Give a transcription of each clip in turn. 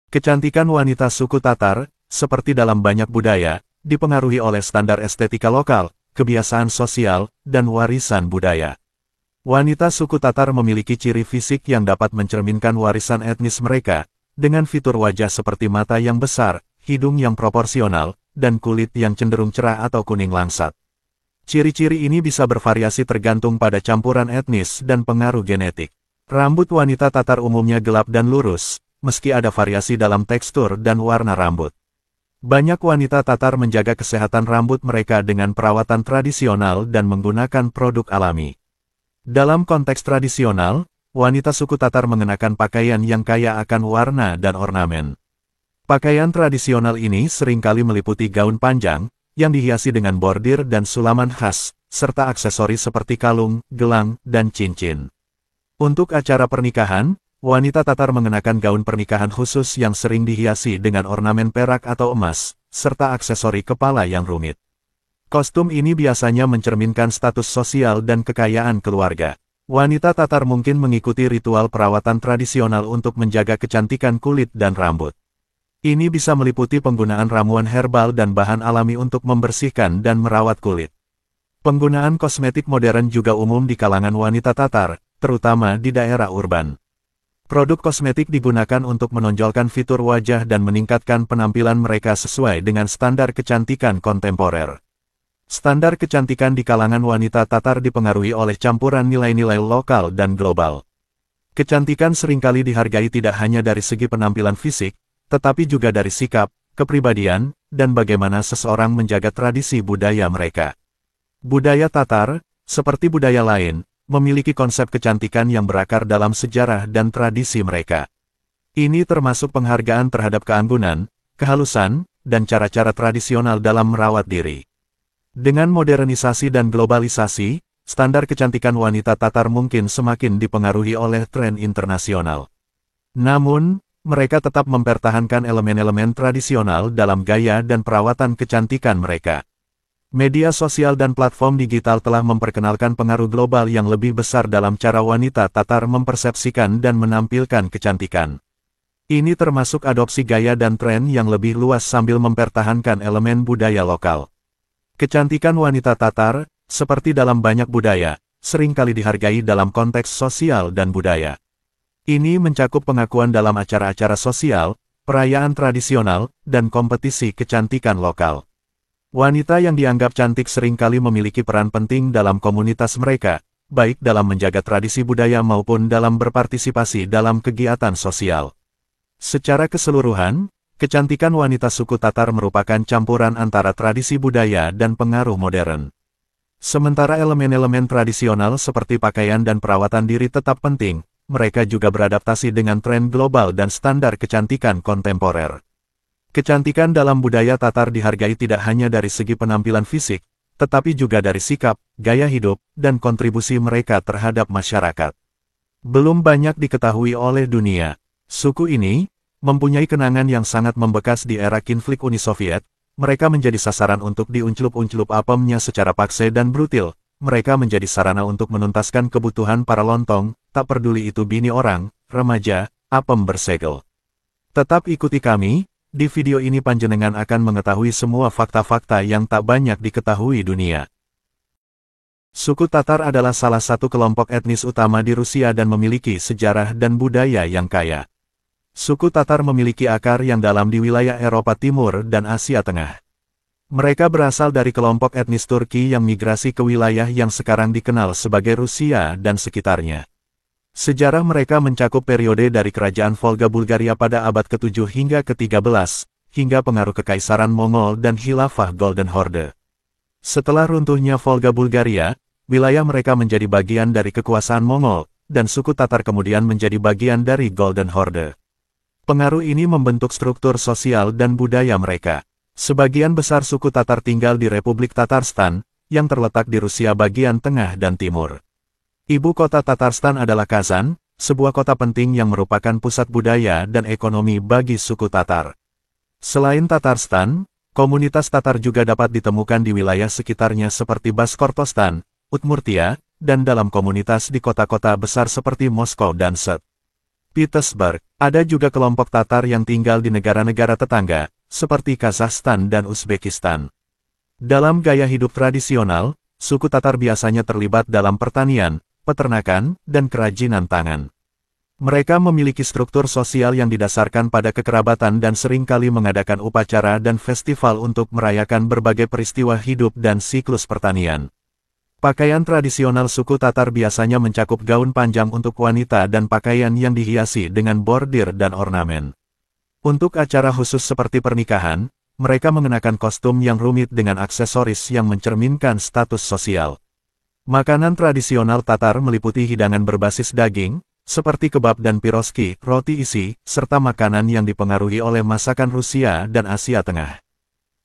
Kecantikan wanita suku Tatar, seperti dalam banyak budaya, dipengaruhi oleh standar estetika lokal, kebiasaan sosial, dan warisan budaya. Wanita suku Tatar memiliki ciri fisik yang dapat mencerminkan warisan etnis mereka, dengan fitur wajah seperti mata yang besar, hidung yang proporsional, dan kulit yang cenderung cerah atau kuning langsat. Ciri-ciri ini bisa bervariasi tergantung pada campuran etnis dan pengaruh genetik. Rambut wanita Tatar umumnya gelap dan lurus, meski ada variasi dalam tekstur dan warna rambut. Banyak wanita Tatar menjaga kesehatan rambut mereka dengan perawatan tradisional dan menggunakan produk alami. Dalam konteks tradisional, wanita suku Tatar mengenakan pakaian yang kaya akan warna dan ornamen. Pakaian tradisional ini seringkali meliputi gaun panjang, yang dihiasi dengan bordir dan sulaman khas, serta aksesoris seperti kalung, gelang, dan cincin. Untuk acara pernikahan, wanita Tatar mengenakan gaun pernikahan khusus yang sering dihiasi dengan ornamen perak atau emas, serta aksesori kepala yang rumit. Kostum ini biasanya mencerminkan status sosial dan kekayaan keluarga. Wanita Tatar mungkin mengikuti ritual perawatan tradisional untuk menjaga kecantikan kulit dan rambut. Ini bisa meliputi penggunaan ramuan herbal dan bahan alami untuk membersihkan dan merawat kulit. Penggunaan kosmetik modern juga umum di kalangan wanita Tatar, terutama di daerah urban. Produk kosmetik digunakan untuk menonjolkan fitur wajah dan meningkatkan penampilan mereka sesuai dengan standar kecantikan kontemporer. Standar kecantikan di kalangan wanita Tatar dipengaruhi oleh campuran nilai-nilai lokal dan global. Kecantikan seringkali dihargai tidak hanya dari segi penampilan fisik, tetapi juga dari sikap, kepribadian, dan bagaimana seseorang menjaga tradisi budaya mereka. Budaya Tatar, seperti budaya lain, memiliki konsep kecantikan yang berakar dalam sejarah dan tradisi mereka. Ini termasuk penghargaan terhadap keanggunan, kehalusan, dan cara-cara tradisional dalam merawat diri. Dengan modernisasi dan globalisasi, standar kecantikan wanita Tatar mungkin semakin dipengaruhi oleh tren internasional. Namun, mereka tetap mempertahankan elemen-elemen tradisional dalam gaya dan perawatan kecantikan mereka. Media sosial dan platform digital telah memperkenalkan pengaruh global yang lebih besar dalam cara wanita Tatar mempersepsikan dan menampilkan kecantikan. Ini termasuk adopsi gaya dan tren yang lebih luas sambil mempertahankan elemen budaya lokal. Kecantikan wanita Tatar, seperti dalam banyak budaya, seringkali dihargai dalam konteks sosial dan budaya. Ini mencakup pengakuan dalam acara-acara sosial, perayaan tradisional, dan kompetisi kecantikan lokal. Wanita yang dianggap cantik seringkali memiliki peran penting dalam komunitas mereka, baik dalam menjaga tradisi budaya maupun dalam berpartisipasi dalam kegiatan sosial. Secara keseluruhan, kecantikan wanita suku Tatar merupakan campuran antara tradisi budaya dan pengaruh modern. Sementara elemen-elemen tradisional seperti pakaian dan perawatan diri tetap penting, mereka juga beradaptasi dengan tren global dan standar kecantikan kontemporer. Kecantikan dalam budaya Tatar dihargai tidak hanya dari segi penampilan fisik, tetapi juga dari sikap, gaya hidup, dan kontribusi mereka terhadap masyarakat. Belum banyak diketahui oleh dunia, suku ini mempunyai kenangan yang sangat membekas di era konflik Uni Soviet. Mereka menjadi sasaran untuk diunclup-unclup apemnya secara paksa dan brutil. Mereka menjadi sarana untuk menuntaskan kebutuhan para lontong, tak peduli itu bini orang, remaja, apem bersegel. Tetap ikuti kami. Di video ini panjenengan akan mengetahui semua fakta-fakta yang tak banyak diketahui dunia. Suku Tatar adalah salah satu kelompok etnis utama di Rusia dan memiliki sejarah dan budaya yang kaya. Suku Tatar memiliki akar yang dalam di wilayah Eropa Timur dan Asia Tengah. Mereka berasal dari kelompok etnis Turki yang migrasi ke wilayah yang sekarang dikenal sebagai Rusia dan sekitarnya. Sejarah mereka mencakup periode dari Kerajaan Volga Bulgaria pada abad ke-7 hingga ke-13, hingga pengaruh Kekaisaran Mongol dan Khilafah Golden Horde. Setelah runtuhnya Volga Bulgaria, wilayah mereka menjadi bagian dari kekuasaan Mongol, dan suku Tatar kemudian menjadi bagian dari Golden Horde. Pengaruh ini membentuk struktur sosial dan budaya mereka. Sebagian besar suku Tatar tinggal di Republik Tatarstan, yang terletak di Rusia bagian tengah dan timur. Ibu kota Tatarstan adalah Kazan, sebuah kota penting yang merupakan pusat budaya dan ekonomi bagi suku Tatar. Selain Tatarstan, komunitas Tatar juga dapat ditemukan di wilayah sekitarnya seperti Baskortostan, Udmurtia, dan dalam komunitas di kota-kota besar seperti Moskow dan Sète. Petersburg. Ada juga kelompok Tatar yang tinggal di negara-negara tetangga, seperti Kazakhstan dan Uzbekistan. Dalam gaya hidup tradisional, suku Tatar biasanya terlibat dalam pertanian, peternakan, dan kerajinan tangan. Mereka memiliki struktur sosial yang didasarkan pada kekerabatan dan seringkali mengadakan upacara dan festival untuk merayakan berbagai peristiwa hidup dan siklus pertanian. Pakaian tradisional suku Tatar biasanya mencakup gaun panjang untuk wanita dan pakaian yang dihiasi dengan bordir dan ornamen. Untuk acara khusus seperti pernikahan, mereka mengenakan kostum yang rumit dengan aksesoris yang mencerminkan status sosial. Makanan tradisional Tatar meliputi hidangan berbasis daging, seperti kebab dan piroski, roti isi, serta makanan yang dipengaruhi oleh masakan Rusia dan Asia Tengah.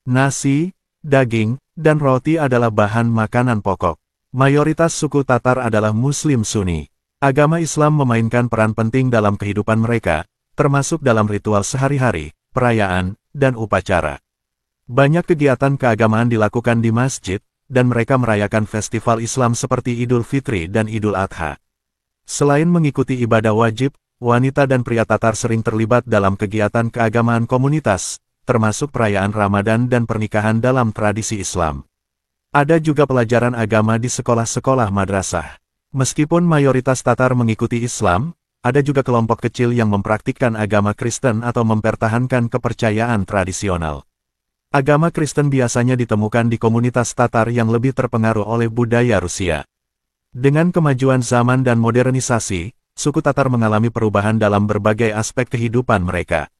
Nasi, daging, dan roti adalah bahan makanan pokok. Mayoritas suku Tatar adalah Muslim Sunni. Agama Islam memainkan peran penting dalam kehidupan mereka, termasuk dalam ritual sehari-hari, perayaan, dan upacara. Banyak kegiatan keagamaan dilakukan di masjid, dan mereka merayakan festival Islam seperti Idul Fitri dan Idul Adha. Selain mengikuti ibadah wajib, wanita dan pria Tatar sering terlibat dalam kegiatan keagamaan komunitas, termasuk perayaan Ramadan dan pernikahan dalam tradisi Islam. Ada juga pelajaran agama di sekolah-sekolah madrasah. Meskipun mayoritas Tatar mengikuti Islam, ada juga kelompok kecil yang mempraktikkan agama Kristen atau mempertahankan kepercayaan tradisional. Agama Kristen biasanya ditemukan di komunitas Tatar yang lebih terpengaruh oleh budaya Rusia. Dengan kemajuan zaman dan modernisasi, suku Tatar mengalami perubahan dalam berbagai aspek kehidupan mereka.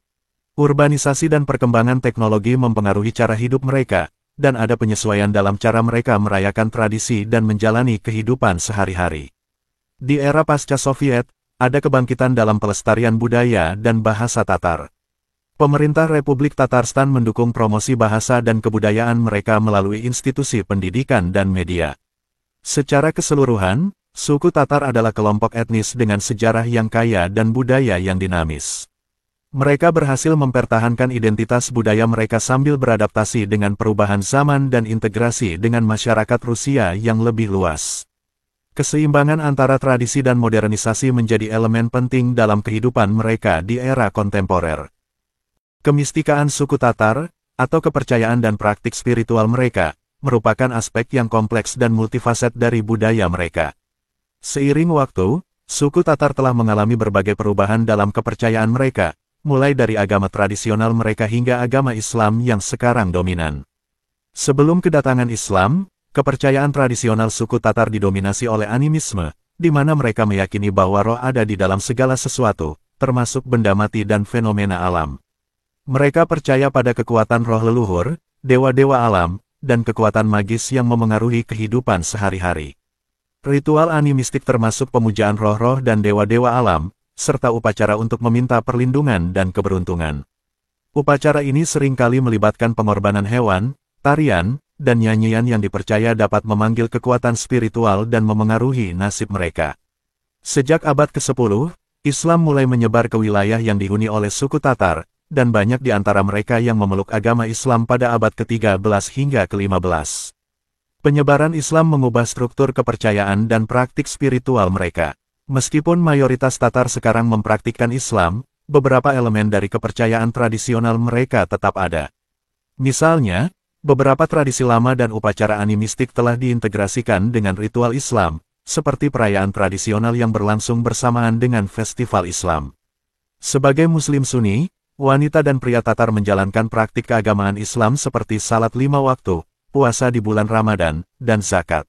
Urbanisasi dan perkembangan teknologi mempengaruhi cara hidup mereka, dan ada penyesuaian dalam cara mereka merayakan tradisi dan menjalani kehidupan sehari-hari. Di era pasca Soviet, ada kebangkitan dalam pelestarian budaya dan bahasa Tatar. Pemerintah Republik Tatarstan mendukung promosi bahasa dan kebudayaan mereka melalui institusi pendidikan dan media. Secara keseluruhan, suku Tatar adalah kelompok etnis dengan sejarah yang kaya dan budaya yang dinamis. Mereka berhasil mempertahankan identitas budaya mereka sambil beradaptasi dengan perubahan zaman dan integrasi dengan masyarakat Rusia yang lebih luas. Keseimbangan antara tradisi dan modernisasi menjadi elemen penting dalam kehidupan mereka di era kontemporer. Kemistikaan suku Tatar, atau kepercayaan dan praktik spiritual mereka, merupakan aspek yang kompleks dan multifaset dari budaya mereka. Seiring waktu, suku Tatar telah mengalami berbagai perubahan dalam kepercayaan mereka, mulai dari agama tradisional mereka hingga agama Islam yang sekarang dominan. Sebelum kedatangan Islam, kepercayaan tradisional suku Tatar didominasi oleh animisme, di mana mereka meyakini bahwa roh ada di dalam segala sesuatu, termasuk benda mati dan fenomena alam. Mereka percaya pada kekuatan roh leluhur, dewa-dewa alam, dan kekuatan magis yang memengaruhi kehidupan sehari-hari. Ritual animistik termasuk pemujaan roh-roh dan dewa-dewa alam, serta upacara untuk meminta perlindungan dan keberuntungan. Upacara ini seringkali melibatkan pengorbanan hewan, tarian, dan nyanyian yang dipercaya dapat memanggil kekuatan spiritual dan memengaruhi nasib mereka. Sejak abad ke-10, Islam mulai menyebar ke wilayah yang dihuni oleh suku Tatar, dan banyak di antara mereka yang memeluk agama Islam pada abad ke-13 hingga ke-15. Penyebaran Islam mengubah struktur kepercayaan dan praktik spiritual mereka. Meskipun mayoritas Tatar sekarang mempraktikkan Islam, beberapa elemen dari kepercayaan tradisional mereka tetap ada. Misalnya, beberapa tradisi lama dan upacara animistik telah diintegrasikan dengan ritual Islam, seperti perayaan tradisional yang berlangsung bersamaan dengan festival Islam. Sebagai Muslim Sunni, wanita dan pria Tatar menjalankan praktik keagamaan Islam seperti salat 5 waktu, puasa di bulan Ramadan, dan zakat.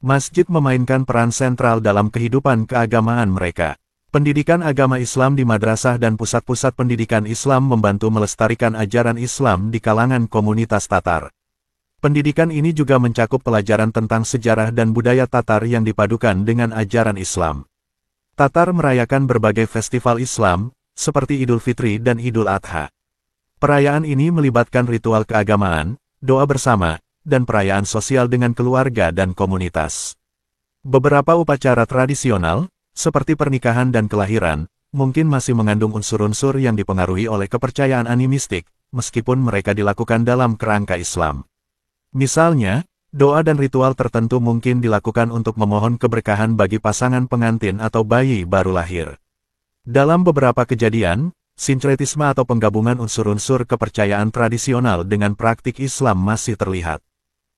Masjid memainkan peran sentral dalam kehidupan keagamaan mereka. Pendidikan agama Islam di madrasah dan pusat-pusat pendidikan Islam membantu melestarikan ajaran Islam di kalangan komunitas Tatar. Pendidikan ini juga mencakup pelajaran tentang sejarah dan budaya Tatar yang dipadukan dengan ajaran Islam. Tatar merayakan berbagai festival Islam, seperti Idul Fitri dan Idul Adha. Perayaan ini melibatkan ritual keagamaan, doa bersama, dan perayaan sosial dengan keluarga dan komunitas. Beberapa upacara tradisional, seperti pernikahan dan kelahiran, mungkin masih mengandung unsur-unsur yang dipengaruhi oleh kepercayaan animistik, meskipun mereka dilakukan dalam kerangka Islam. Misalnya, doa dan ritual tertentu mungkin dilakukan untuk memohon keberkahan bagi pasangan pengantin atau bayi baru lahir. Dalam beberapa kejadian, sinkretisme atau penggabungan unsur-unsur kepercayaan tradisional dengan praktik Islam masih terlihat.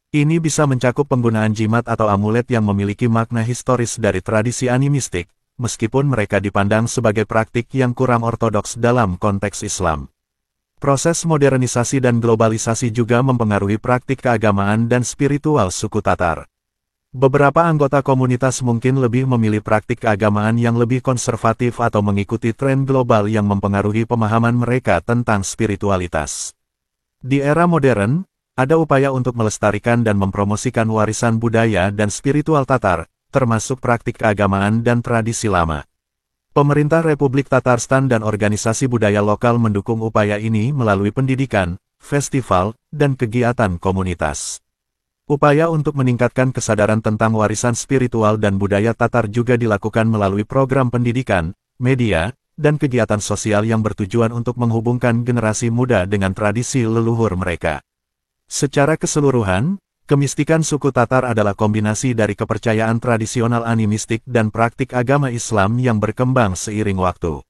Ini bisa mencakup penggunaan jimat atau amulet yang memiliki makna historis dari tradisi animistik, meskipun mereka dipandang sebagai praktik yang kurang ortodoks dalam konteks Islam. Proses modernisasi dan globalisasi juga mempengaruhi praktik keagamaan dan spiritual suku Tatar. Beberapa anggota komunitas mungkin lebih memilih praktik keagamaan yang lebih konservatif atau mengikuti tren global yang mempengaruhi pemahaman mereka tentang spiritualitas. Di era modern, ada upaya untuk melestarikan dan mempromosikan warisan budaya dan spiritual Tatar, termasuk praktik keagamaan dan tradisi lama. Pemerintah Republik Tatarstan dan organisasi budaya lokal mendukung upaya ini melalui pendidikan, festival, dan kegiatan komunitas. Upaya untuk meningkatkan kesadaran tentang warisan spiritual dan budaya Tatar juga dilakukan melalui program pendidikan, media, dan kegiatan sosial yang bertujuan untuk menghubungkan generasi muda dengan tradisi leluhur mereka. Secara keseluruhan, kemistikan suku Tatar adalah kombinasi dari kepercayaan tradisional animistik dan praktik agama Islam yang berkembang seiring waktu.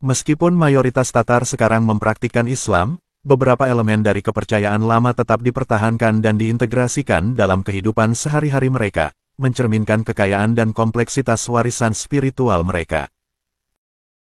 Meskipun mayoritas Tatar sekarang mempraktikkan Islam, beberapa elemen dari kepercayaan lama tetap dipertahankan dan diintegrasikan dalam kehidupan sehari-hari mereka, mencerminkan kekayaan dan kompleksitas warisan spiritual mereka.